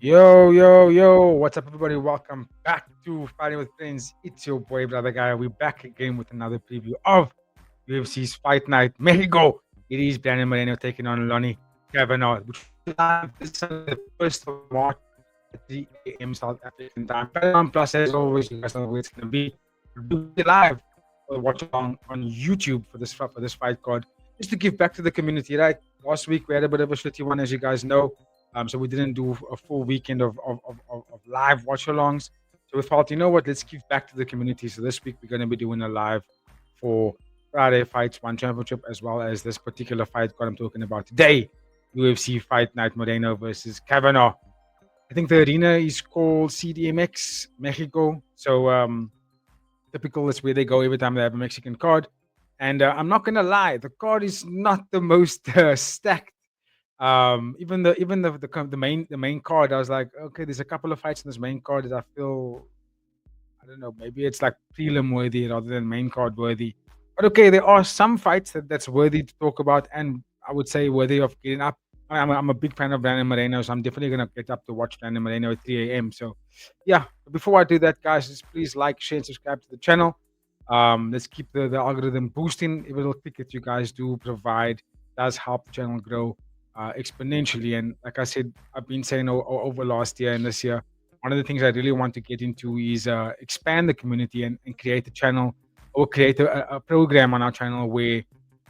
Yo, what's up, everybody? Welcome back to Fighting with Friends. It's your boy, brother guy. We're back again with another preview of UFC's Fight Night Mexico. It is Brandon Moreno taking on Lone'er Kavanagh, which will be live this Sunday, the 1st of March at 3 a.m. South African time. Paramount Plus, as always, you guys know where it's going to be. We'll be live or watch along on YouTube for this fight card. Just to give back to the community, right? Last week, we had a bit of a shitty one, as you guys know. So we didn't do a full weekend of live watch-alongs. So we thought, you know what, let's give back to the community. So this week we're going to be doing a live for Friday Fights One Championship, as well as this particular fight card I'm talking about today, UFC Fight Night Moreno versus Kavanagh. I think the arena is called CDMX Mexico. So typical is where they go every time they have a Mexican card. And I'm not going to lie, the card is not the most stacked. Even the main card, I was like, okay, there's a couple of fights in this main card that I feel, I don't know, maybe it's like prelim worthy rather than main card worthy. But okay, there are some fights that's worthy to talk about, and I would say worthy of getting up. I'm a big fan of Brandon Moreno, so I'm definitely gonna get up to watch Brandon Moreno at 3 a.m. So yeah, before I do that, guys, just please like, share, and subscribe to the channel. Let's keep the algorithm boosting. Every little click that you guys do provide does help the channel grow exponentially. And like I said, I've been saying over last year and this year, one of the things I really want to get into is expand the community and create a channel or create a program on our channel where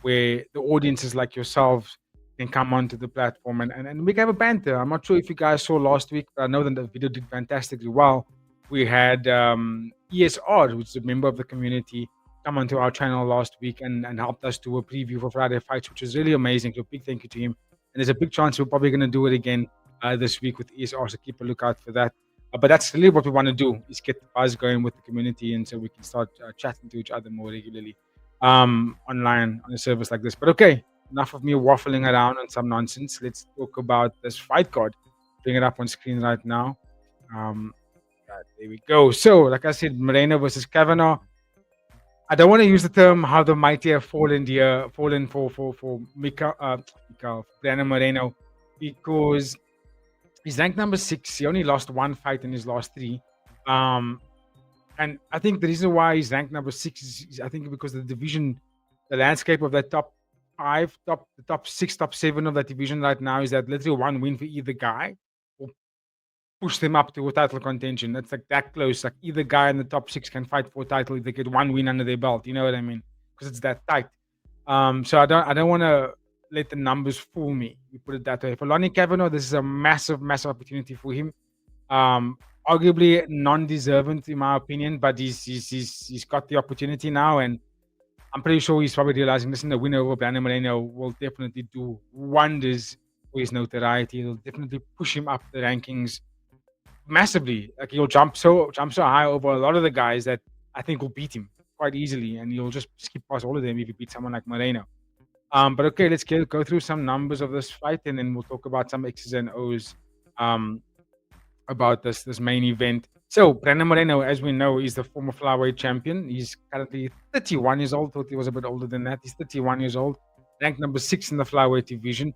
the audiences like yourselves can come onto the platform and we can have a banter. I'm not sure if you guys saw last week, but I know that the video did fantastically well. We had ESR, which is a member of the community, come onto our channel last week and helped us do a preview for Friday Fights, which is really amazing. So big thank you to him. And there's a big chance we're probably going to do it again this week with ESR, so keep a lookout for that. But that's really what we want to do, is get the buzz going with the community, and so we can start chatting to each other more regularly online on a service like this. But okay, enough of me waffling around on some nonsense. Let's talk about this fight card. Bring it up on screen right now. Right, there we go. So, like I said, Moreno versus Kavanagh. I don't want to use the term how the mighty have fallen for Brandon Moreno, because he's ranked number 6. He only lost one fight in his last 3. And I think the reason why he's ranked number 6 is I think because the division, the landscape of that top 5, the top 6, top 7 of that division right now is that literally one win for either guy will push them up to a title contention. That's like that close. Like either guy in the top 6 can fight for a title if they get one win under their belt. You know what I mean? Because it's that tight. So I don't want to let the numbers fool me. We put it that way. For Lone'er Kavanagh, this is a massive opportunity for him. Arguably non-deserving in my opinion, but he's got the opportunity now, and I'm pretty sure he's probably realizing, listen, the winner over Brandon Moreno will definitely do wonders for his notoriety. It'll definitely push him up the rankings massively. Like he'll jump so high over a lot of the guys that I think will beat him quite easily, and he'll just skip past all of them if he beats someone like Moreno. But okay, let's go through some numbers of this fight, and then we'll talk about some X's and O's about this main event. So Brandon Moreno, as we know, is the former flyweight champion. He's currently 31 years old. Thought he was a bit older than that. He's 31 years old, ranked number 6 in the flyweight division.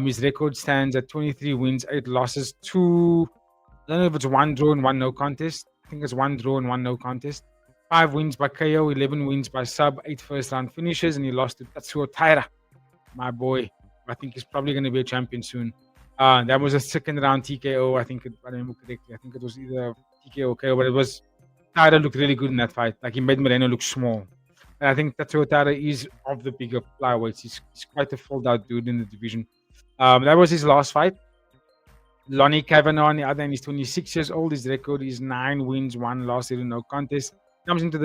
His record stands at 23 wins, 8 losses, 2. I don't know if it's 1 draw and 1 no contest. I think it's 1 draw and 1 no contest. 5 wins by KO, 11 wins by sub, 8 first-round finishes, and he lost to Tatsuo Taira, my boy. I think he's probably going to be a champion soon. That was a second-round TKO, I think, if I remember correctly. I think it was either TKO or KO, but it was... Taira looked really good in that fight. Like, he made Moreno look small. And I think Tatsuo Taira is of the bigger flyweights. He's quite a filled-out dude in the division. That was his last fight. Lone'er Kavanagh, on the other hand, he's 26 years old. His record is 9 wins, 1 loss, no contest. Comes into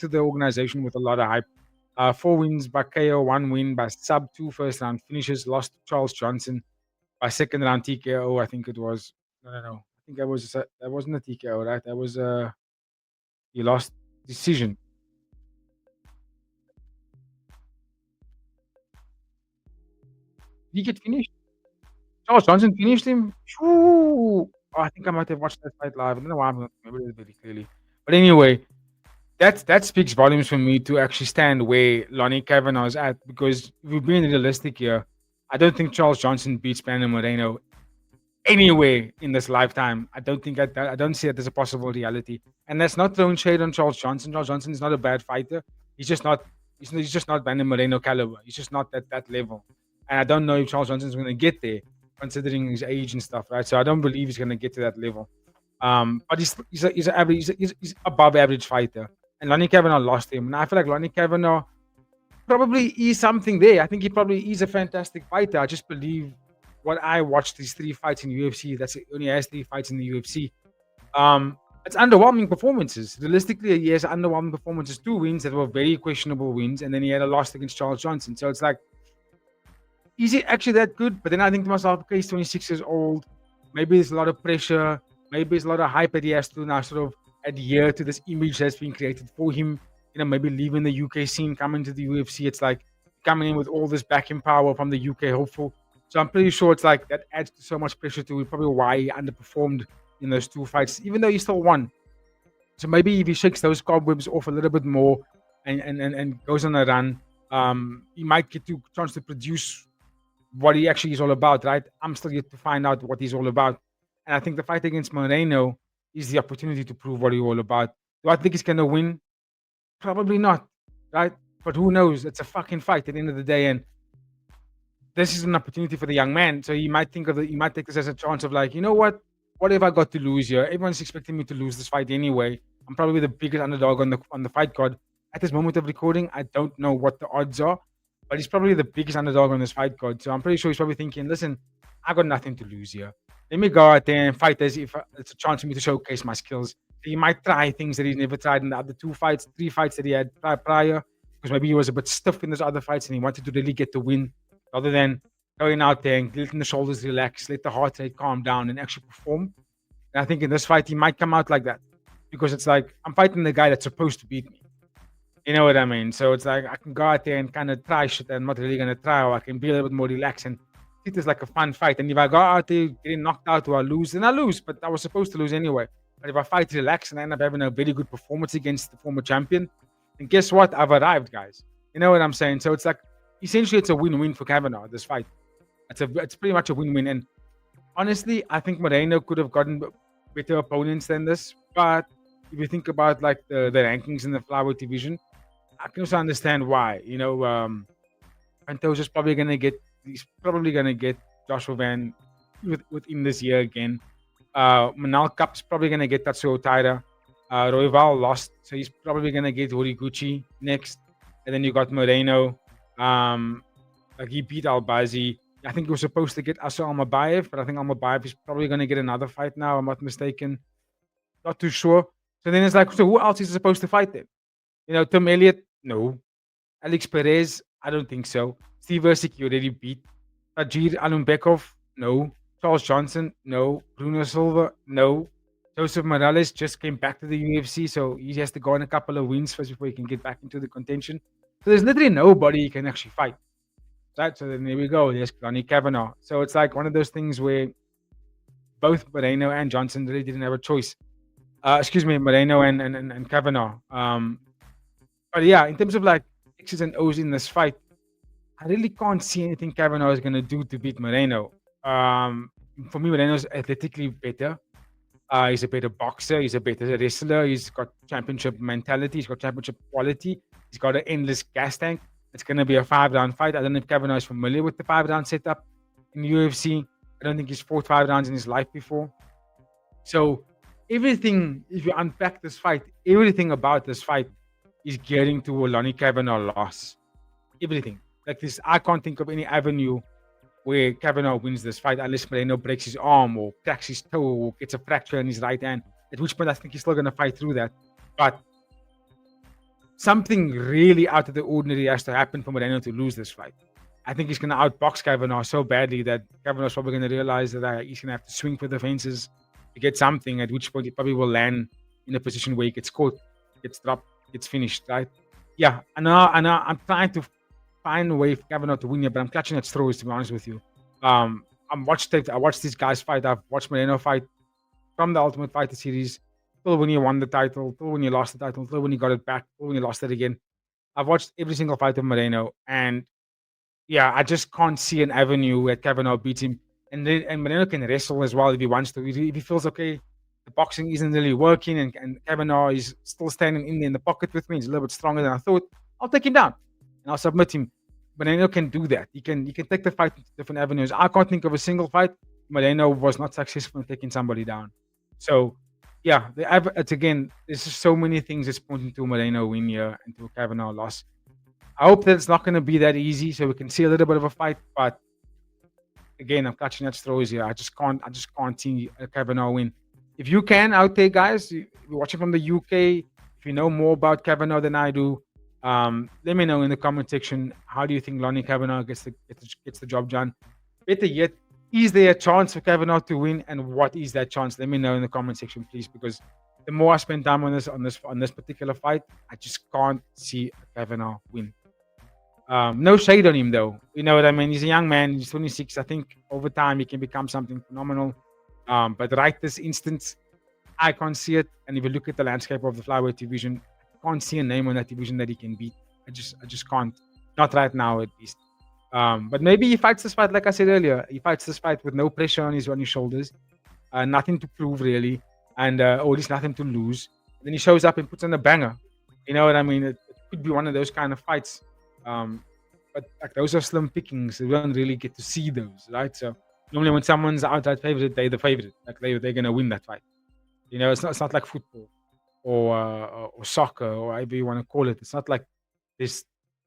the organization with a lot of hype. 4 wins by KO, 1 win by sub, 2 first-round finishes. Lost to Charles Johnson by second-round TKO, I think it was. No. I think that wasn't a TKO, right? That was he lost decision. Did he get finished? Charles Johnson finished him? Shoo! Oh, I think I might have watched that fight live. I don't know why I'm not remembering it very clearly. But anyway, that speaks volumes for me to actually stand where Lone'er Kavanagh is at, because if we're being realistic here, I don't think Charles Johnson beats Brandon Moreno anywhere in this lifetime. I don't think I don't see it as a possible reality. And that's not throwing shade on Charles Johnson. Charles Johnson is not a bad fighter. He's just not he's just not Brandon Moreno caliber. He's just not that level. And I don't know if Charles Johnson's going to get there, considering his age and stuff, right? So I don't believe he's going to get to that level. But he's an average, he's above average fighter. And Lone'er Kavanagh lost him. And I feel like Lone'er Kavanagh probably is something there. I think he probably is a fantastic fighter. I just believe what I watched these 3 fights in UFC. That's it, only has 3 fights in the UFC. It's underwhelming performances. Realistically, he has underwhelming performances. 2 wins that were very questionable wins, and then he had a loss against Charles Johnson. So it's like, is he actually that good? But then I think to myself, okay, he's 26 years old. Maybe there's a lot of pressure. Maybe there's a lot of hype that he has to now sort of adhere to this image that's been created for him. You know, maybe leaving the UK scene, coming to the UFC. It's like coming in with all this backing power from the UK hopeful. So I'm pretty sure it's like that adds so much pressure to it. Probably why he underperformed in those 2 fights, even though he still won. So maybe if he shakes those cobwebs off a little bit more and goes on a run, he might get to chance to produce what he actually is all about, right? I'm still yet to find out what he's all about. And I think the fight against Moreno is the opportunity to prove what he's all about. Do I think he's going to win? Probably not, right? But who knows? It's a fucking fight at the end of the day. And this is an opportunity for the young man. So he might he might take this as a chance of like, you know what? What have I got to lose here? Everyone's expecting me to lose this fight anyway. I'm probably the biggest underdog on the fight card. At this moment of recording, I don't know what the odds are, but he's probably the biggest underdog on this fight card. So I'm pretty sure he's probably thinking, listen, I got nothing to lose here. Let me go out there and fight as if it's a chance for me to showcase my skills. So he might try things that he's never tried in the other 2 fights, 3 fights that he had prior, because maybe he was a bit stiff in those other fights and he wanted to really get the win rather than going out there and letting the shoulders relax, let the heart rate calm down and actually perform. And I think in this fight, he might come out like that because it's like, I'm fighting the guy that's supposed to beat me. You know what I mean? So it's like, I can go out there and kind of try shit that I'm not really going to try, or I can be a little bit more relaxed and treat this like a fun fight. And if I go out there getting knocked out or I lose, then I lose, but I was supposed to lose anyway. But if I fight relaxed and I end up having a very good performance against the former champion, then guess what? I've arrived, guys. You know what I'm saying? So it's like, essentially, it's a win-win for Kavanagh, this fight. It's pretty much a win-win. And honestly, I think Moreno could have gotten better opponents than this. But if you think about like the rankings in the flyweight division, I can also understand why. You know, Pantoja's he's probably gonna get Joshua Van within this year again. Manal Cup's probably gonna get Tatsuo Taira. Royval lost, so he's probably gonna get Horiguchi next. And then you got Moreno. Like he beat Albazi. I think he was supposed to get Asa Almabayev, but I think Almabayev is probably going to get another fight now. I'm not mistaken. Not too sure. So then it's like, so who else is supposed to fight then? You know, Tim Elliott, no. Alex Perez, I don't think so. Steve Ercik, you already beat. Tajir Alumbekov, no. Charles Johnson, no. Bruno Silva, no. Joseph Morales just came back to the UFC, so he has to go on a couple of wins first before he can get back into the contention. So there's literally nobody he can actually fight. Right, so then there we go. There's Lone'er Kavanagh. So it's like one of those things where both Moreno and Johnson really didn't have a choice. Moreno and Kavanagh. But yeah, in terms of like X's and O's in this fight, I really can't see anything Kavanagh is going to do to beat Moreno. For me, Moreno's athletically better. He's a better boxer. He's a better wrestler. He's got championship mentality. He's got championship quality. He's got an endless gas tank. It's going to be a 5-round fight. I don't know if Kavanagh is familiar with the 5-round setup in the UFC. I don't think he's fought 5 rounds in his life before. So everything, if you unpack this fight, everything about this fight is gearing to a Lone'er Kavanagh loss. Everything. Like this, I can't think of any avenue where Kavanagh wins this fight unless Moreno breaks his arm or cracks his toe or gets a fracture in his right hand, at which point I think he's still going to fight through that. But something really out of the ordinary has to happen for Moreno to lose this fight. I think he's going to outbox Kavanagh so badly that Kavanagh's probably going to realize that he's going to have to swing for the fences to get something, at which point he probably will land in a position where he gets caught, gets dropped, gets finished, right? Yeah, I know. I'm trying to find a way for Kavanagh to win here, but I'm clutching at straws, to be honest with you. I watched these guys fight. I've watched Moreno fight from the Ultimate Fighter series, till when he won the title, till when he lost the title, till when he got it back, till when he lost it again. I've watched every single fight of Moreno, and yeah, I just can't see an avenue where Kavanagh beats him. and Moreno can wrestle as well if he wants to. If he feels okay, the boxing isn't really working, and Kavanagh is still standing in the pocket with me. He's a little bit stronger than I thought. I'll take him down and I'll submit him. Moreno can do that. He can take the fight into different avenues. I can't think of a single fight Moreno was not successful in taking somebody down. So yeah, it's again. There's just so many things that's pointing to a Moreno win here and to a Kavanagh loss. I hope that it's not going to be that easy, so we can see a little bit of a fight. But again, I'm clutching at straws here. I just can't see a Kavanagh win. If you can out there, guys, you're watching from the UK. If you know more about Kavanagh than I do, let me know in the comment section. How do you think Lone'er Kavanagh gets the job done? Better yet, is there a chance for Kavanagh to win, and what is that chance? Let me know in the comment section, please, because the more I spend time on this particular fight, I just can't see a Kavanagh win. No shade on him though. You know what I mean? He's a young man. He's 26. I think over time he can become something phenomenal. But right this instance, I can't see it. And if you look at the landscape of the flyweight division, I can't see a name on that division that he can beat. I just can't. Not right now, at least. But maybe he fights this fight, like I said earlier. He fights this fight with no pressure on his shoulders, nothing to prove really, and or at least nothing to lose. Then he shows up and puts on a banger. You know what I mean? It could be one of those kind of fights. But like those are slim pickings. We don't really get to see those, right? So normally when someone's outright favorite, they're the favorite. Like they're gonna win that fight. You know, it's not like football or soccer or however you want to call it. It's not like there's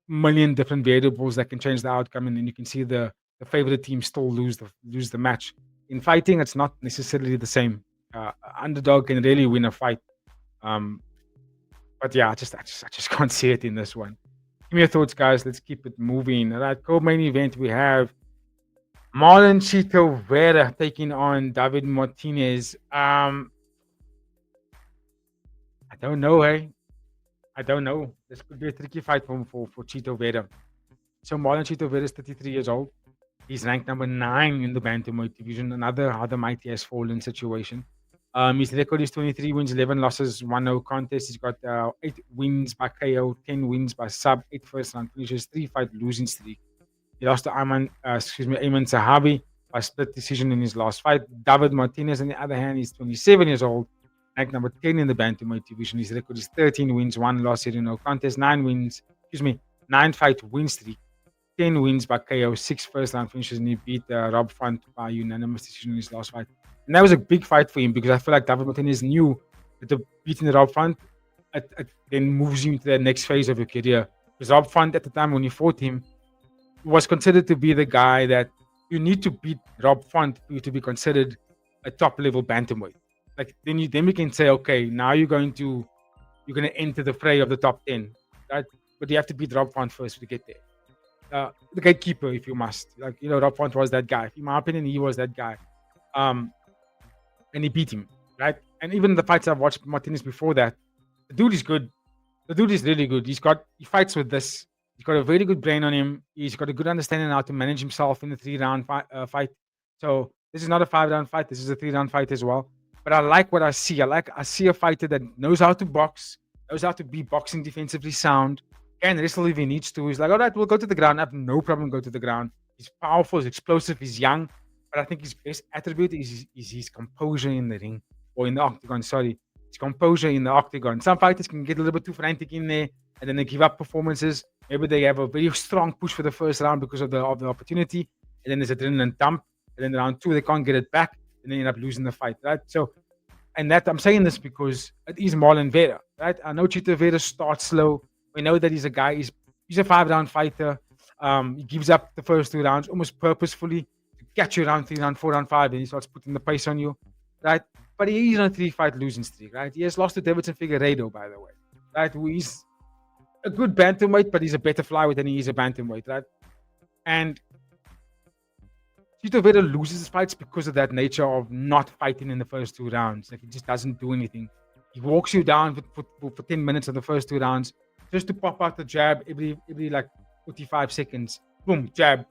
million different variables that can change the outcome, and then you can see the favorite team still lose the match. In fighting, it's not necessarily the same. Underdog can really win a fight. But yeah, I just can't see it in this one. Give me your thoughts, guys. Let's keep it moving. All right, co-main event, we have Marlon Chito Vera taking on David Martinez. I don't know, hey. I don't know. This could be a tricky fight for Chito Vera. So Marlon Chito Vera is 33 years old. He's ranked number 9 in the bantamweight division. Another how the mighty has fallen situation. His record is 23 wins, 11 losses, 1 no contest. He's got 8 wins by KO, 10 wins by sub, 8 first round finishes, 3 fight losing streak. He lost to Ayman Sahabi by split decision in his last fight. David Martinez, on the other hand, is 27 years old, ranked number 10 in the bantamweight division. His record is 13 wins, 1 loss, 0 contest, 9 fight win streak, 10 wins by KO, 6 first round finishes, and he beat Rob Font by unanimous decision in his last fight. And that was a big fight for him because I feel like David Martinez knew that the beating the Rob Font then moves him to the next phase of your career. Because Rob Font at the time when he fought him was considered to be the guy that you need to beat Rob Font for you to be considered a top level bantamweight. Like then we can say, okay, now you're gonna enter the fray of the top 10, right? But you have to beat Rob Font first to get there. The gatekeeper, if you must. Like, you know, Rob Font was that guy. In my opinion, he was that guy. And he beat him, right? And even the fights I've watched Martinez before that, the dude is good. The dude is really good. He fights with this. He's got a very good brain on him. He's got a good understanding how to manage himself in the 3-round fight. So this is not a 5-round fight. This is a 3-round fight as well. But I like what I see. I see a fighter that knows how to box, knows how to be boxing defensively sound, can wrestle if he needs to. He's like, all right, we'll go to the ground. I have no problem going to the ground. He's powerful, he's explosive, he's young. But I think his best attribute is his composure in the ring, or in the octagon, sorry. His composure in the octagon. Some fighters can get a little bit too frantic in there, and then they give up performances. Maybe they have a very strong push for the first round because of the opportunity, and then there's adrenaline dump, and then round 2, they can't get it back, and they end up losing the fight, right? So, and that I'm saying this because it is Marlon Vera, right? I know Chito Vera starts slow. We know that he's a guy, he's a 5-round fighter. He gives up the first 2 rounds almost purposefully, catch you round 3, round 4, round 5, and he starts putting the pace on you, right? But he's on a 3-fight losing streak, right? He has lost to Davidson Figueiredo, by the way, right? Who is a good bantamweight, but he's a better flyweight than he is a bantamweight, right? And Chito Vera loses his fights because of that nature of not fighting in the first 2 rounds. Like, he just doesn't do anything. He walks you down for 10 minutes of the first 2 rounds just to pop out the jab every like 45 seconds. Boom, jab.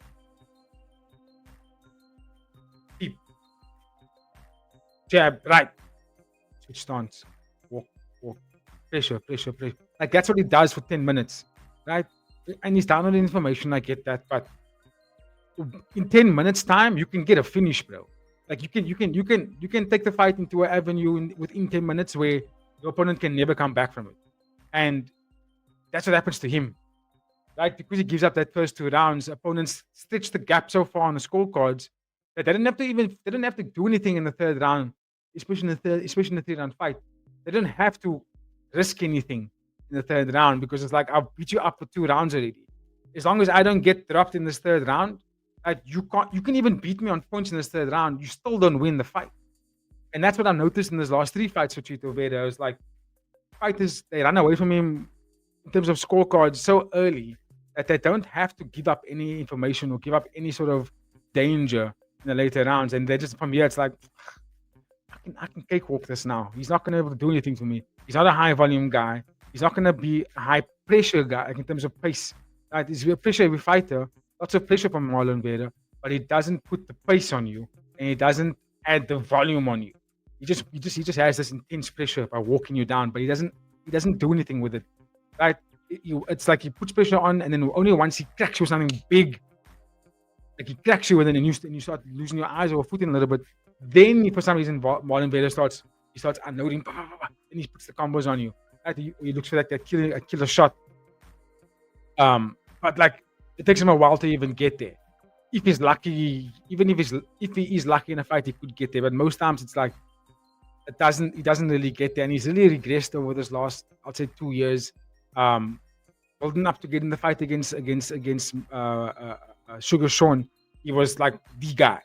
Jab, right. Switch stance. Walk. Pressure. Like, that's what he does for 10 minutes, right? And he's down on the information, I get that. But in 10 minutes time, you can get a finish, bro. Like you can take the fight into an avenue within 10 minutes where your opponent can never come back from it. And that's what happens to him. Right? Because he gives up that first 2 rounds, opponents stitch the gap so far on the scorecards that they didn't have to do anything in the third round, especially in the 3 round fight. They didn't have to risk anything in the third round because it's like I'll beat you up for 2 rounds already. As long as I don't get dropped in this third round, you can even beat me on points in this third round, you still don't win the fight. And that's what I noticed in these last 3 fights for Chito Vera. It was like fighters, they run away from him in terms of scorecards so early that they don't have to give up any information or give up any sort of danger in the later rounds. And they just, from here, it's like, I can cakewalk this now. He's not going to be able to do anything for me. He's not a high volume guy. He's not going to be a high pressure guy, like in terms of pace. Right? He's a pressure heavy fighter. Lots of pressure from Marlon Vera, but he doesn't put the pace on you and he doesn't add the volume on you. He just has this intense pressure by walking you down, but he doesn't do anything with it. Right? It's like he puts pressure on, and then only once he cracks you with something big, like he cracks you, and then you start losing your eyes or footing a little bit. Then, for some reason, Marlon Vera starts unloading, and he puts the combos on you. Right? He looks for like that killer shot. But like it takes him a while to even get there. If he's lucky, even if he is lucky in a fight, he could get there. But most times, it's like he doesn't really get there, and he's really regressed over this last, I'd say, 2 years. Building up to get in the fight against Sugar Sean, he was like the guy,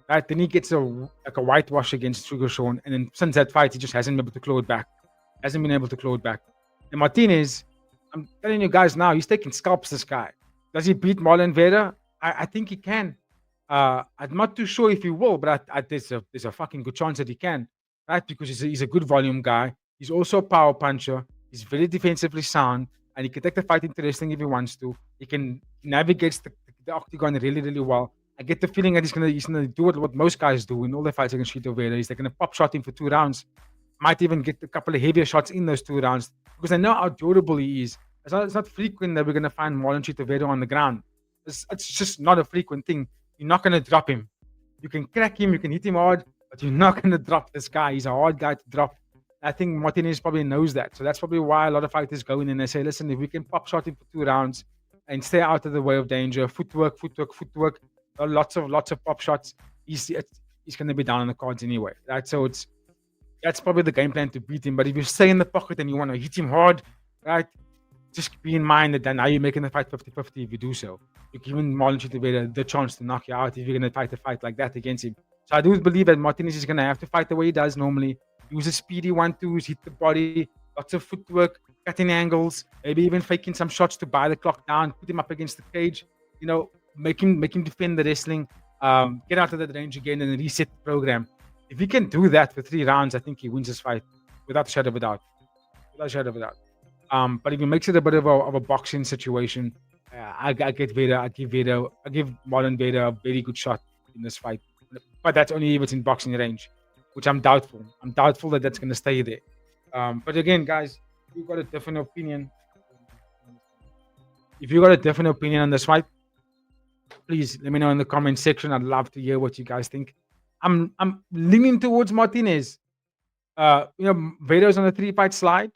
right? Then he gets a whitewash against Sugar Sean, and then since that fight, he just hasn't been able to claw it back. And Martinez, I'm telling you guys now, he's taking scalps. This guy, does he beat Marlon Vera? I think he can. I'm not too sure if he will, but there's a fucking good chance that he can, right? Because he's a good volume guy. He's also a power puncher. He's very defensively sound, and he can take the fight interesting if he wants to. He can navigate the octagon really, really well. I get the feeling that he's gonna do what most guys do in all their fights against Chito Vera. They're gonna pop shot him for 2 rounds. Might even get a couple of heavier shots in those 2 rounds because they know how durable he is. It's not frequent that we're gonna find Marlon Chito Vera on the ground. It's just not a frequent thing. You're not gonna drop him. You can crack him, you can hit him hard, but you're not gonna drop this guy. He's a hard guy to drop. I think Martinez probably knows that. So that's probably why a lot of fighters go in and they say, listen, if we can pop shot him for 2 rounds and stay out of the way of danger, footwork, lots of pop shots, he's going to be down on the cards anyway. Right? So that's probably the game plan to beat him. But if you stay in the pocket and you want to hit him hard, right, just be in mind that now you're making the fight 50-50 if you do so. You're giving Marlon Chito Vera the chance to knock you out if you're going to fight a fight like that against him. So I do believe that Martinez is going to have to fight the way he does normally. Use a speedy 1-2s, hit the body, lots of footwork, cutting angles, maybe even faking some shots to buy the clock down, put him up against the cage, make him defend the wrestling, get out of that range again and reset the program. If he can do that for 3 rounds, I think he wins this fight without a shadow of a doubt. But if he makes it a bit of a boxing situation, I give Marlon Vera a very good shot in this fight. But that's only if it's in boxing range, which I'm doubtful. I'm doubtful that that's going to stay there. But again, guys, if you've got a different opinion on this fight, please let me know in the comment section. I'd love to hear what you guys think. I'm leaning towards Martinez. Vera's on a 3-fight slide.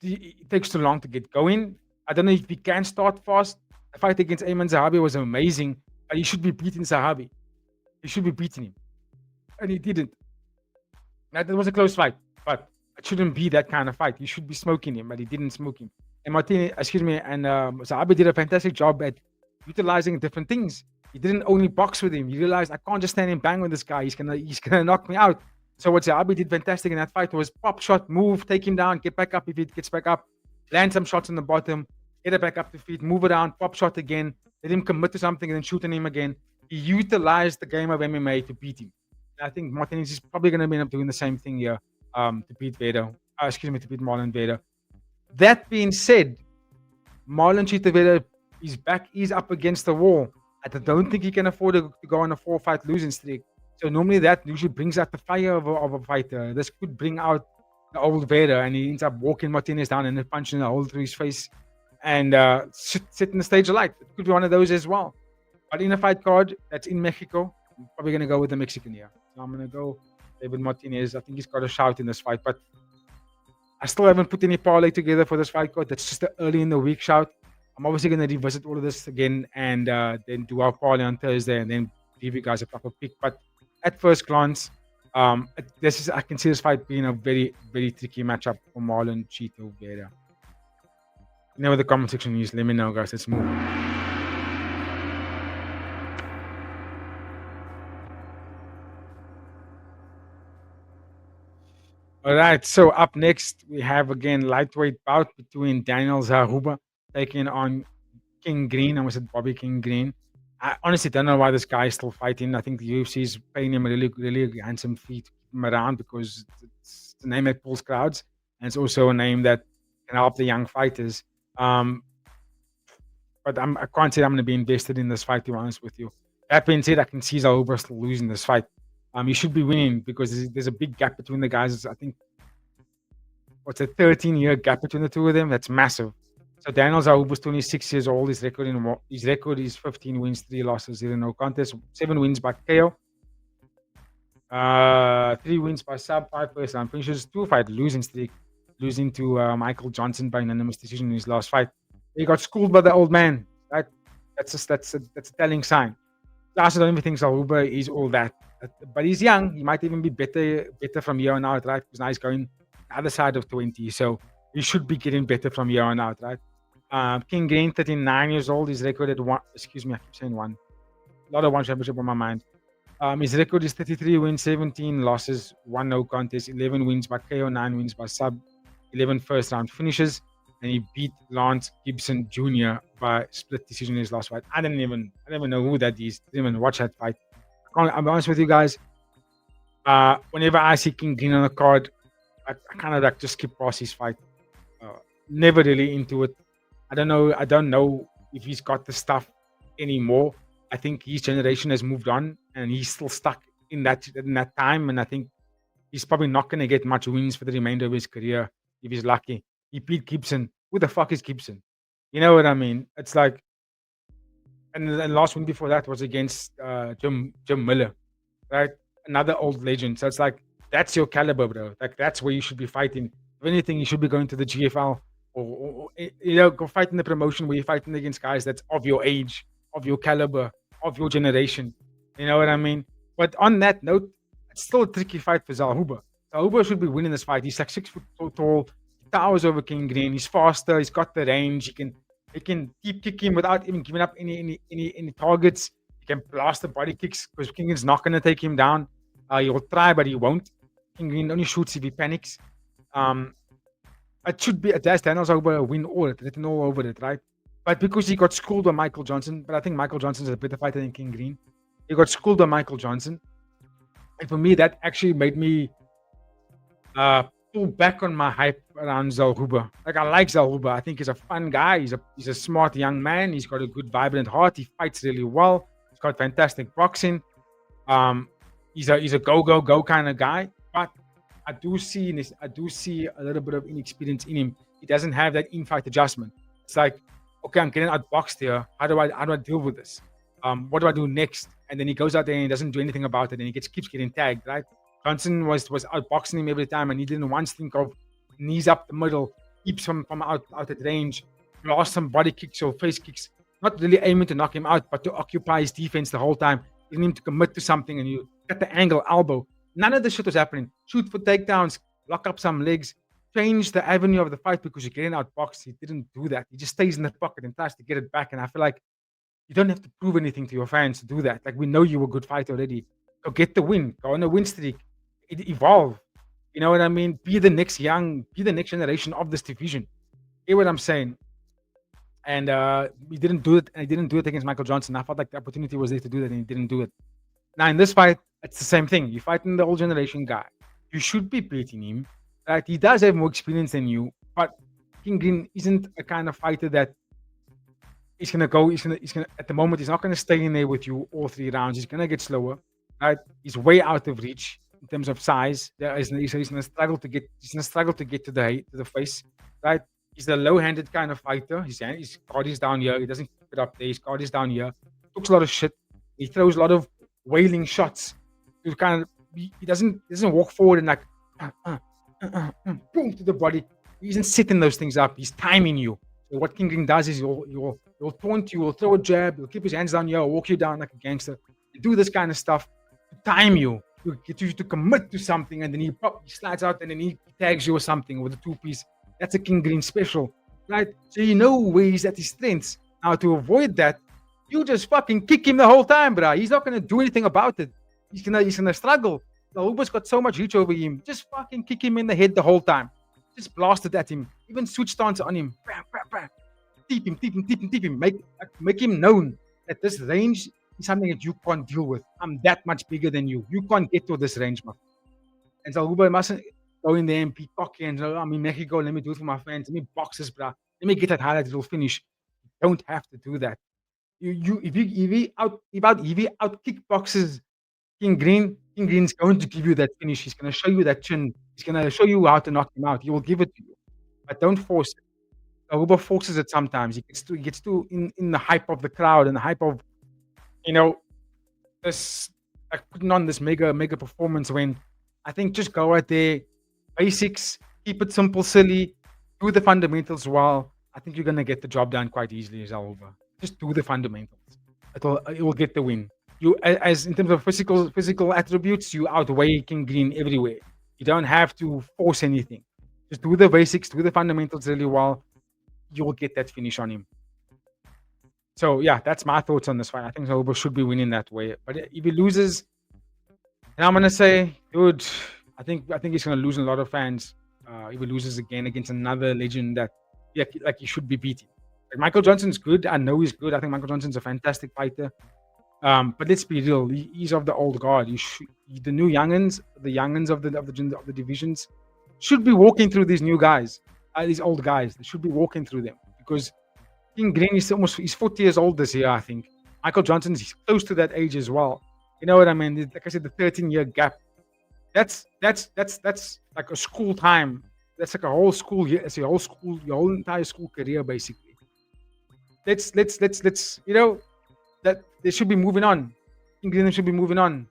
It takes too long to get going. I don't know if he can start fast. The fight against Ayman Zahabi was amazing, but he should be beating Zahabi. He should be beating him, and he didn't. That was a close fight, but it shouldn't be that kind of fight. He should be smoking him, but he didn't smoke him. And Zahabi did a fantastic job at utilizing different things. He didn't only box with him. He realized I can't just stand and bang with this guy. He's gonna knock me out. So what Zahabi did fantastic in that fight was pop shot, move, take him down, get back up if he gets back up, land some shots on the bottom, get it back up to feet, move around, pop shot again, let him commit to something and then shoot on him again. He utilized the game of MMA to beat him. And I think Martinez is probably going to end up doing the same thing here to beat Marlon Vera. That being said, Marlon Chito Vera is up against the wall. I don't think he can afford to go on a 4-fight losing streak. So normally that usually brings out the fire of a fighter. This could bring out the old Vera, and he ends up walking Martinez down and punching a hole through his face. and sit in the stage light. It could be one of those as well. But in a fight card that's in Mexico, I'm probably gonna go with the Mexican here. So I'm gonna go David Martinez. I think he's got a shout in this fight, but I still haven't put any parlay together for this fight card. That's just the early in the week shout. I'm obviously gonna revisit all of this again and then do our parlay on Thursday and then give you guys a proper pick. But at first glance, I can see this fight being a very, very tricky matchup for Marlon Chito Vera. You know what the comment section is. Let me know, guys. Let's move. All right. So up next, we have again lightweight bout between Daniel Zahuba taking on King Green. I almost said Bobby King Green. I honestly don't know why this guy is still fighting. I think the UFC is paying him a really, really handsome fee to keep him around because it's a name that pulls crowds, and it's also a name that can help the young fighters. But I can't say I'm going to be invested in this fight, to be honest with you. That being said, I can see Zahuba still losing this fight. He should be winning because there's a big gap between the guys. I think what's a 13-year gap between the two of them? That's massive. So Daniel Zahuba's 26 years old. His record is 15 wins, 3 losses, 0 no contest, 7 wins by KO, 3 wins by sub, 5 first round finishes, 2 fight losing streak, losing to Michael Johnson by unanimous decision in his last fight. He got schooled by the old man. Right? That's a telling sign. I also don't even think Zahuba is all that, but he's young. He might even be better from here on out, right? Because now he's going the other side of 20, so he should be getting better from here on out, right? King Green, 39 years old. His record at one. Excuse me, I keep saying one. A lot of one championship on my mind. His record is 33 wins, 17 losses, 1 no contest, 11 wins by KO, 9 wins by sub, 11 first round finishes, and he beat Lance Gibson Jr. by split decision in his last fight. I don't even know who that is. Didn't even watch that fight. I'm honest with you guys. Whenever I see King Green on the card, I kind of like just skip past his fight. Never really into it. I don't know if he's got the stuff anymore. I think his generation has moved on, and he's still stuck in that time. And I think he's probably not going to get much wins for the remainder of his career if he's lucky. He beat Gibson. Who the fuck is Gibson? You know what I mean? It's like, and the last win before that was against Jim Miller, right? Another old legend. So it's like, that's your caliber, bro. Like, that's where you should be fighting. If anything, you should be going to the GFL or go fight in the promotion where you're fighting against guys that's of your age, of your caliber, of your generation. You know what I mean? But on that note, it's still a tricky fight for Zahuba. Zahuba should be winning this fight. He's like 6 foot tall. He towers over King Green. He's faster. He's got the range. He can deep kick him without even giving up any targets. He can blast the body kicks because King Green's not going to take him down. He will try, but he won't. King Green only shoots if he panics. It should be a dash. Daniel Zahuba win written all over it, right? But because he got schooled by Michael Johnson, but I think Michael Johnson is a better fighter than King Green. He got schooled by Michael Johnson. And for me, that actually made me pull back on my hype around Zahuba. Like, I like Zahuba. I think he's a fun guy. He's a smart young man. He's got a good, vibrant heart. He fights really well. He's got fantastic boxing. He's a go kind of guy. But I do see a little bit of inexperience in him. He doesn't have that in-fight adjustment. It's like, okay, I'm getting outboxed here. How do I deal with this? What do I do next? And then he goes out there and he doesn't do anything about it, and he keeps getting tagged, right? Johnson was outboxing him every time, and he didn't once think of knees up the middle, keeps him from out at range, lost some body kicks or face kicks, not really aiming to knock him out, but to occupy his defense the whole time, getting him to commit to something, and you get the angle, elbow. None of this shit was happening. Shoot for takedowns, lock up some legs, change the avenue of the fight because you're getting outboxed. He didn't do that. He just stays in the pocket and tries to get it back. And I feel like you don't have to prove anything to your fans to do that. Like, we know you're a good fighter already. Go get the win. Go on a win streak. Evolve. You know what I mean? Be the next generation of this division. Hear what I'm saying? And he didn't do it. And he didn't do it against Michael Johnson. I felt like the opportunity was there to do that, and he didn't do it. Now, in this fight, it's the same thing. You're fighting the old generation guy. You should be beating him. Right? He does have more experience than you, but King Green isn't a kind of fighter that he's gonna at the moment, he's not gonna stay in there with you all 3 rounds. He's gonna get slower. Right? He's way out of reach in terms of size. He's gonna struggle to get to the face. Right? He's a low-handed kind of fighter. His guard is down here. He doesn't keep it up there. His guard is down here. Talks a lot of shit. He throws a lot of wailing shots. He doesn't walk forward and like boom to the body. He isn't setting those things up. He's timing you. So what King Green does is he'll taunt you, he'll throw a jab, he'll keep his hands down here, walk you down like a gangster. He'll do this kind of stuff to time you, to get you to commit to something, and then he slides out and then he tags you or something with a two-piece. That's a King Green special, right? So you know where he's at his strengths. Now to avoid that, you just fucking kick him the whole time, bro. He's not gonna do anything about it. He's gonna struggle. The Uber's got so much reach over him. Just fucking kick him in the head the whole time. Just blast it at him. Even switch stance on him. Bam, bam, bam. Deep him. Make him known that this range is something that you can't deal with. I'm that much bigger than you. You can't get to this range, man. And so Uber mustn't go in there and be cocky and say, I'm in Mexico, let me do it for my fans. Let me box this, bro. Let me get that highlight, it'll finish. You don't have to do that. If he out kickboxes King Green's going to give you that finish. He's going to show you that chin. He's going to show you how to knock him out. He will give it to you, but don't force it. Uber forces it sometimes. He gets too in the hype of the crowd and the hype of, this like putting on this mega performance. When I think just go out there, basics, keep it simple, silly, do the fundamentals well. I think you're going to get the job done quite easily as Uber. Just do the fundamentals. It will get the win. You, as in terms of physical attributes, you outweigh King Green everywhere. You don't have to force anything. Just do the basics, do the fundamentals really well. You will get that finish on him. So yeah, that's my thoughts on this fight. I think Zobo should be winning that way. But if he loses, and I'm gonna say, dude, I think he's gonna lose a lot of fans. If he loses again against another legend that, like he should be beating. Like Michael Johnson's good. I know he's good. I think Michael Johnson's a fantastic fighter. But let's be real. He's of the old guard. The new youngins, the youngins of the divisions, should be walking through these new guys, these old guys. They should be walking through them, because King Green is he's 40 years old this year. I think Michael Johnson's close to that age as well. You know what I mean? Like I said, the 13-year gap. That's like a school time. That's like a whole school year. It's your whole entire school career basically. Let's that they should be moving on. King Green should be moving on.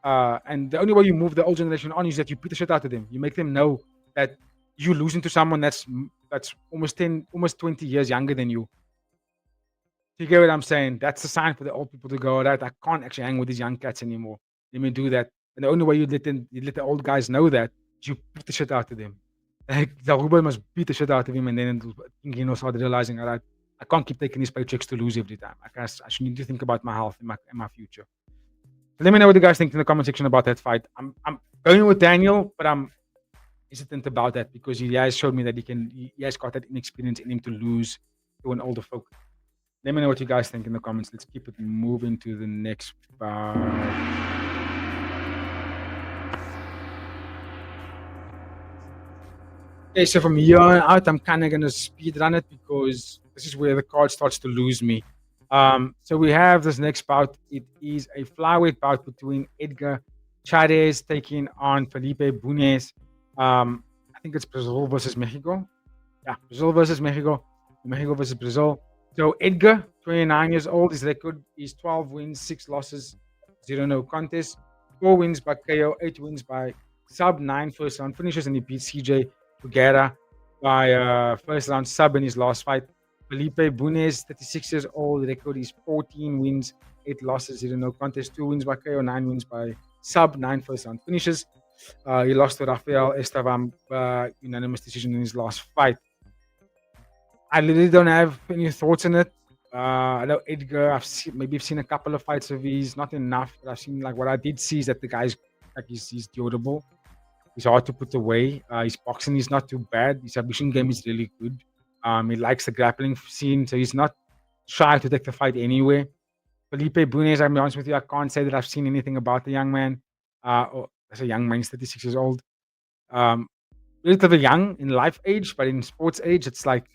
And the only way you move the old generation on is that you beat the shit out of them. You make them know that you're losing to someone that's almost 20 years younger than you. You get what I'm saying? That's the sign for the old people to go, right? I can't actually hang with these young cats anymore. Let me do that. And the only way you let the old guys know that is you beat the shit out of them. Like Zaruba must beat the shit out of him, and then King Green started realizing, all right, I can't keep taking these paychecks to lose every time. I should need to think about my health and my future. So let me know what you guys think in the comment section about that fight. I'm going with Daniel, but I'm hesitant about that because he has showed me that he has got that inexperience in him to lose to an older folk. Let me know what you guys think in the comments. Let's keep it moving to the next part. Okay, so from here on out, I'm kind of going to speed run it because this is where the card starts to lose me. So we have this next bout. It is a flyweight bout between Edgar Chavez taking on Felipe Bunes. I think it's Brazil versus Mexico. Yeah, Brazil versus Mexico. Mexico versus Brazil. So Edgar, 29 years old. His record is 12 wins, 6 losses, 0 no contests. 4 wins by KO, 8 wins by sub, 9 first round finishes, and he beat CJ Figueira by first round sub in his last fight. Felipe Bunes, 36 years old. The record is 14 wins, 8 losses, 0 no contest. 2 wins by KO, 9 wins by sub, 9 first round finishes. He lost to Rafael Estevam unanimous decision in his last fight. I literally don't have any thoughts on it. I know Edgar, I've seen a couple of fights of his, not enough, but I've seen, like, what I did see is that the guy's like he's durable. He's hard to put away. His boxing is not too bad. His submission game is really good. He likes the grappling scene, so he's not shy to take the fight anywhere. Felipe Bunes, I'm honest with you, I can't say that I've seen anything about the young man. As a young man, he's 36 years old. Relatively young in life age, but in sports age, it's like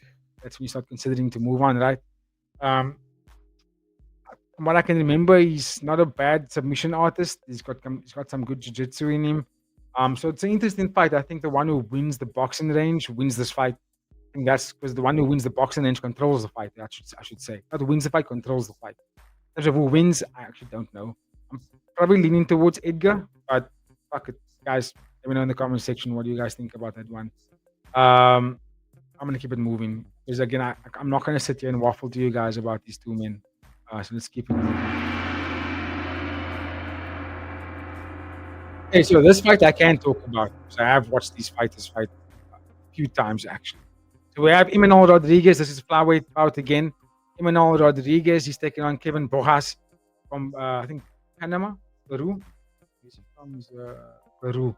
that's when you start considering to move on, right? From what I can remember, he's not a bad submission artist. He's got some good jiu-jitsu in him. So it's an interesting fight. I think the one who wins the boxing range wins this fight. think that's because the one who wins the boxing range controls the fight. I should say. Not who wins the fight, controls the fight. In terms of who wins, I actually don't know. I'm probably leaning towards Edgar, but fuck it, guys. Let me know in the comment section what do you guys think about that one. I'm gonna keep it moving because again, I'm not gonna sit here and waffle to you guys about these two men. So let's keep it moving. Okay, so this fight I can talk about because I have watched these fighters fight a few times actually. So we have Imanol Rodriguez. This is flyweight bout again. Imanol Rodriguez. He's taking on Kevin Bojas from I think Panama, Peru. He's from Peru.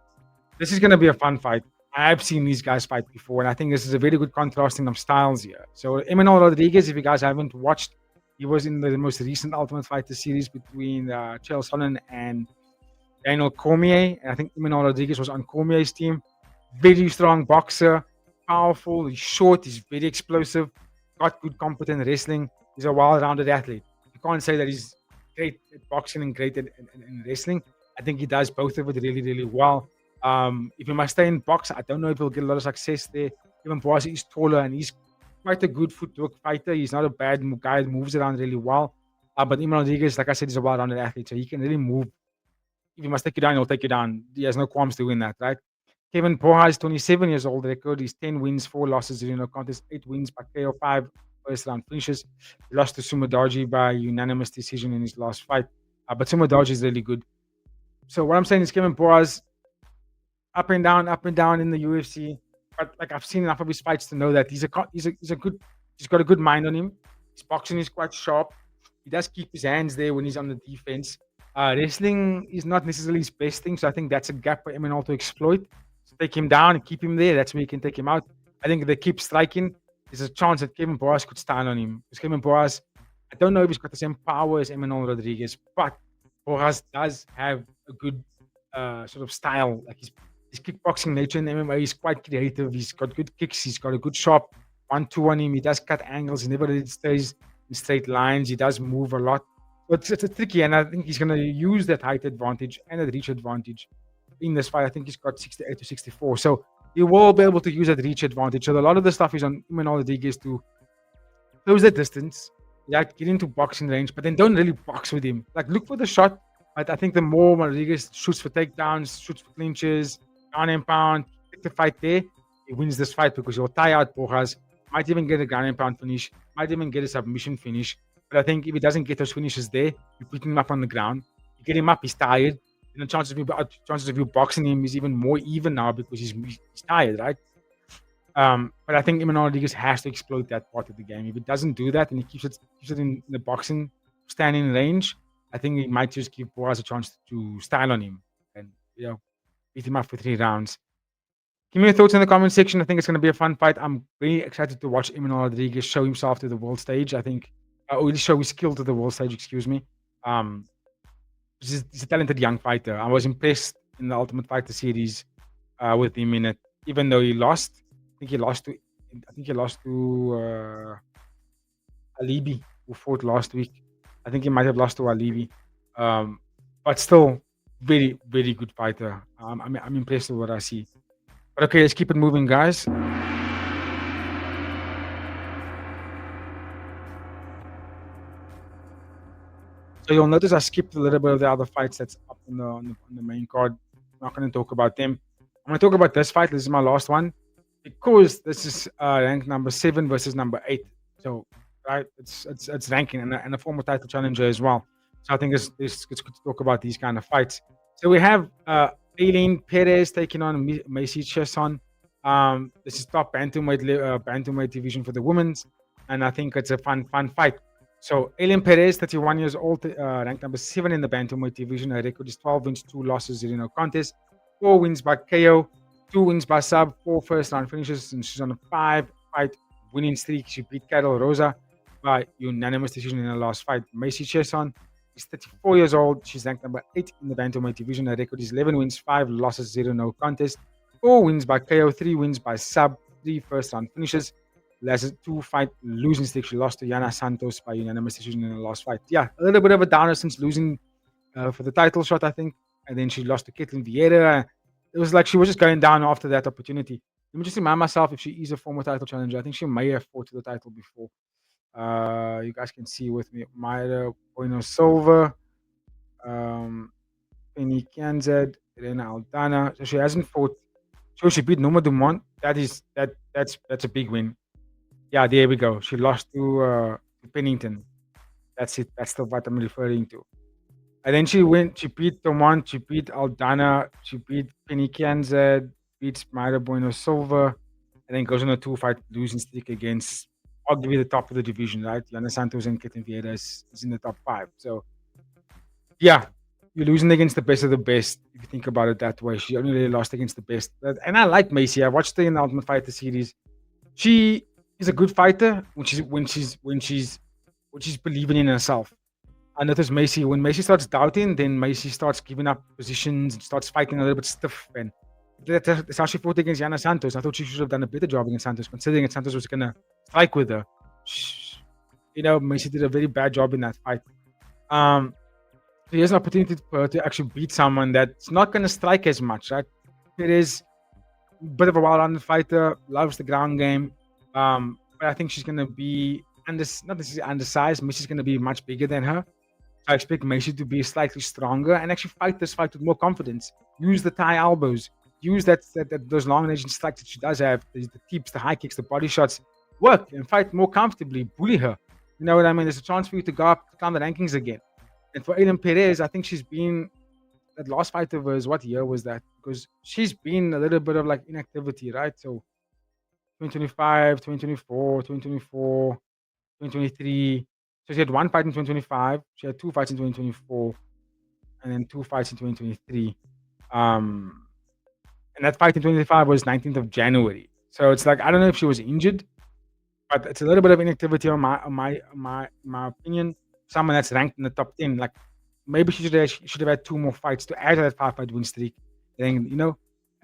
This is going to be a fun fight. I've seen these guys fight before, and I think this is a very good contrasting of styles here. So Imanol Rodriguez, if you guys haven't watched, he was in the most recent Ultimate Fighter series between Chael Sonnen and Daniel Cormier, and I think Imanol Rodriguez was on Cormier's team. Very strong boxer, powerful, he's short, he's very explosive, got good competent wrestling. He's a well-rounded athlete. You can't say that he's great at boxing and great at wrestling. I think he does both of it really, really well. If he must stay in box, I don't know if he'll get a lot of success there. Even Boas is taller and he's quite a good footwork fighter. He's not a bad guy that moves around really well. But Imanol Rodriguez, like I said, is a well-rounded athlete, so he can really move. If he must take you down, he'll take you down. He has no qualms doing that, right? Kevin Bojas is 27 years old. Record is 10 wins, 4 losses, 0 contest, 8 wins by KO, 5 first round finishes. He lost to Sumodaji by unanimous decision in his last fight. But Sumodaji is really good. So what I'm saying is Kevin Bojas, up and down in the UFC. But like I've seen enough of his fights to know that he's got a good mind on him. His boxing is quite sharp. He does keep his hands there when he's on the defense. Wrestling is not necessarily his best thing, so I think that's a gap for Imanol to exploit. So take him down and keep him there. That's where you can take him out. I think if they keep striking, there's a chance that Kevin Boas could stand on him. Because Kevin Boas, I don't know if he's got the same power as Imanol Rodriguez, but Boas does have a good sort of style. Like his kickboxing nature in MMA, he's quite creative. He's got good kicks. He's got a good sharp 1-2 on him. He does cut angles. He never really stays in straight lines. He does move a lot. But it's tricky, and I think he's going to use that height advantage and that reach advantage in this fight. I think he's got 68 to 64. So he will be able to use that reach advantage. So a lot of the stuff is on Imanol Rodriguez to close the distance, get into boxing range, but then don't really box with him. Like, look for the shot. But I think the more Rodriguez shoots for takedowns, shoots for clinches, ground and pound, pick the fight there, he wins this fight because he'll tie out Bojas, might even get a ground and pound finish, might even get a submission finish. But I think if he doesn't get those finishes there, you put him up on the ground, you get him up, he's tired. And the chances of you boxing him is even more even now because he's tired, right? But I think Imanol Rodriguez has to exploit that part of the game. If he doesn't do that and he keeps it in the boxing standing range, I think he might just give Boas a chance to style on him and beat him up for 3 rounds. Give me your thoughts in the comment section. I think it's going to be a fun fight. I'm very excited to watch Imanol Rodriguez show himself to the world stage. I think or show his skill to the world stage, excuse me. He's a talented young fighter. I was impressed in the Ultimate Fighter series with him in it, even though he lost. I think he lost to Alibi, who fought last week. I think he might have lost to Alibi. But still, very, very good fighter. I'm impressed with what I see. But okay, let's keep it moving, guys. So you'll notice I skipped a little bit of the other fights that's up on the main card. I'm not going to talk about them. I'm going to talk about this fight. This is my last one because this is ranked number 7 versus number 8. So right, it's ranking and a former title challenger as well. So I think it's good to talk about these kind of fights. So we have Aileen Perez taking on Macy Chesson. This is top bantamweight division for the women's, and I think it's a fun fight. So Aileen Perez, 31 years old, ranked number 7 in the bantamweight division. Her record is 12 wins, 2 losses, 0 contests, 4 wins by KO, 2 wins by sub, 4 first round finishes, and she's on a 5-fight winning streak. She beat Carol Rosa by unanimous decision in her last fight. Macy Chesson is 34 years old. She's ranked number 8 in the bantamweight division. Her record is 11 wins, 5 losses, 0 contest, 4 wins by KO, 3 wins by sub, 3 first round finishes. Has a 2-fight losing streak. She lost to Yana Santos by unanimous decision in her last fight. Yeah, a little bit of a downer since losing for the title shot, I think. And then she lost to Caitlin Vieira. It was like she was just going down after that opportunity. Let me just remind myself if she is a former title challenger. I think she may have fought to the title before. You guys can see with me, Mayra Bueno Silva, um, Penny Kianzad, Elena Aldana. So she hasn't fought. So she beat Noma Dumont. That's a big win. Yeah, there we go. She lost to Pennington. That's it. That's the what I'm referring to. And then she went. She beat Dumont. She beat Aldana. She beat Penny Kianzad. Beats Mayra Bueno Silva, and then goes on a two-fight losing streak against arguably the top of the division, right? Yana Santos and Kitten Vieira is in the top 5. So yeah, you're losing against the best of the best. If you think about it that way, she only really lost against the best. And I like Macy. I watched her in the Ultimate Fighter series. She is a good fighter when she's believing in herself. I notice Macy when Macy starts doubting, then Macy starts giving up positions and starts fighting a little bit stiff. And that's how she fought against Yana Santos. I thought she should have done a better job against Santos, considering that Santos was gonna strike with her. Macy did a very bad job in that fight. Um, Here's an opportunity for her to actually beat someone that's not going to strike as much, right? It is a bit of a well-rounded fighter, loves the ground game. But I think she's going to be not necessarily undersized. Macy's going to be much bigger than her. So I expect Macy to be slightly stronger and actually fight this fight with more confidence. Use the Thai elbows. Use those long range strikes that she does have, the teeps, the high kicks, the body shots. Work and fight more comfortably. Bully her. You know what I mean? There's a chance for you to go up, climb the rankings again. And for Aiden Perez, I think she's been that last fight of hers. What year was that? Because she's been a little bit of like inactivity, right? So 2025, 2024, 2024, 2023. So she had one fight in 2025. She had two fights in 2024, and then two fights in 2023. And that fight in 2025 was 19th of January. So it's like I don't know if she was injured, but it's a little bit of inactivity on my opinion. Someone that's ranked in the top 10, like maybe she should have had 2 more fights to add to that 5-fight win streak. Then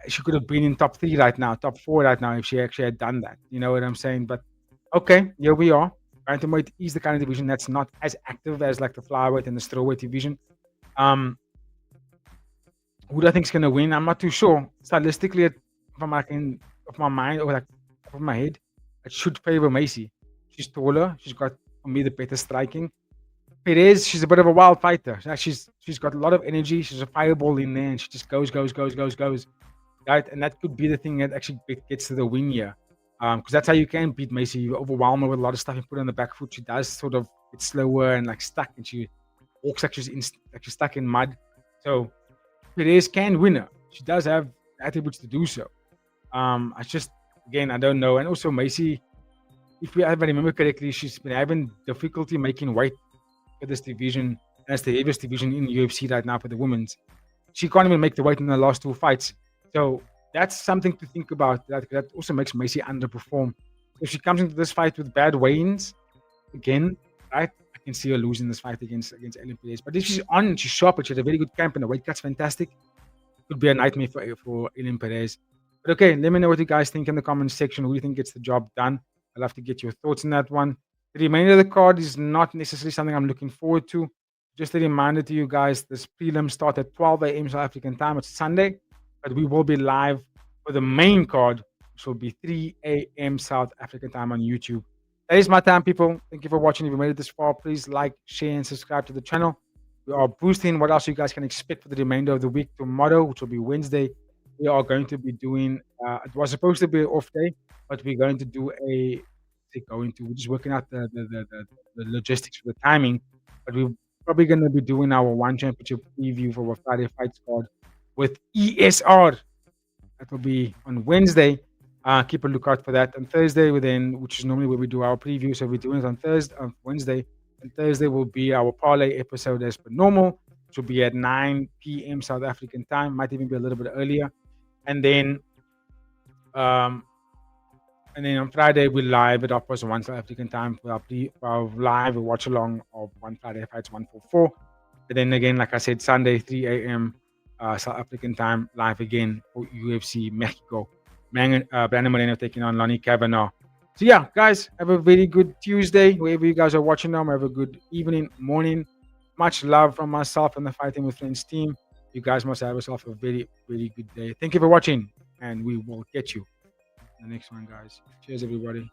she could have been in top 3 right now, top 4 right now if she actually had done that. You know what I'm saying? But okay, here we are. Bantamweight is the kind of division that's not as active as like the flyweight and the strawweight division. Who do I think is gonna win? I'm not too sure. Stylistically, from my mind or like top of my head, it should favor Macy. She's taller. She's got for me the better striking. Perez, she's a bit of a wild fighter. She's got a lot of energy. She's a fireball in there, and she just goes. Right, and that could be the thing that actually gets to the win here, because that's how you can beat Macy. You overwhelm her with a lot of stuff and put her on the back foot. She does sort of get slower and like stuck, and she walks like she's stuck in mud. So Perez can win her. She does have attributes to do so. I just again I don't know, and also Macy, if I remember correctly, she's been having difficulty making weight for this division. That's the heaviest division in UFC right now for the women's. She can't even make the weight in the last 2 fights. So that's something to think about. That also makes Macy underperform. If she comes into this fight with bad weigh-ins, again, right, I can see her losing this fight against Ellen Perez. But if she's on, she's sharp, she had a very good camp, and the weight cut's fantastic. Could be a nightmare for Ellen Perez. But okay, let me know what you guys think in the comments section. Who do you think gets the job done? I'd love to get your thoughts on that one. The remainder of the card is not necessarily something I'm looking forward to. Just a reminder to you guys, this prelim start at 12 a.m. South African time. It's Sunday, but we will be live for the main card, which will be 3 a.m. South African time on YouTube. That is my time, people. Thank you for watching. If you made it this far, please like, share, and subscribe to the channel. We are boosting what else you guys can expect for the remainder of the week. Tomorrow, which will be Wednesday, we are going to be doing, it was supposed to be an off day, but we're going to do we're just working out the logistics for the timing, but we're probably going to be doing our one championship preview for our Friday Fights card with ESR. That will be on Wednesday. Keep a lookout for that. On Thursday, which is normally where we do our preview, so we're doing it on Wednesday, and Thursday will be our parlay episode as per normal, which will be at 9 p.m. South African time. Might even be a little bit earlier, and then on Friday, we're live at 1 South African time for our live watch along of One Friday Fights 144. And then again, like I said, Sunday, 3 a.m. South African time, live again for UFC Mexico. Brandon Moreno taking on Lone'er Kavanagh. So yeah, guys, have a very good Tuesday. Wherever you guys are watching them, have a good evening, morning. Much love from myself and the Fighting with Friends team. You guys must have yourself a very, very good day. Thank you for watching, and we will get you in the next one, guys. Cheers, everybody.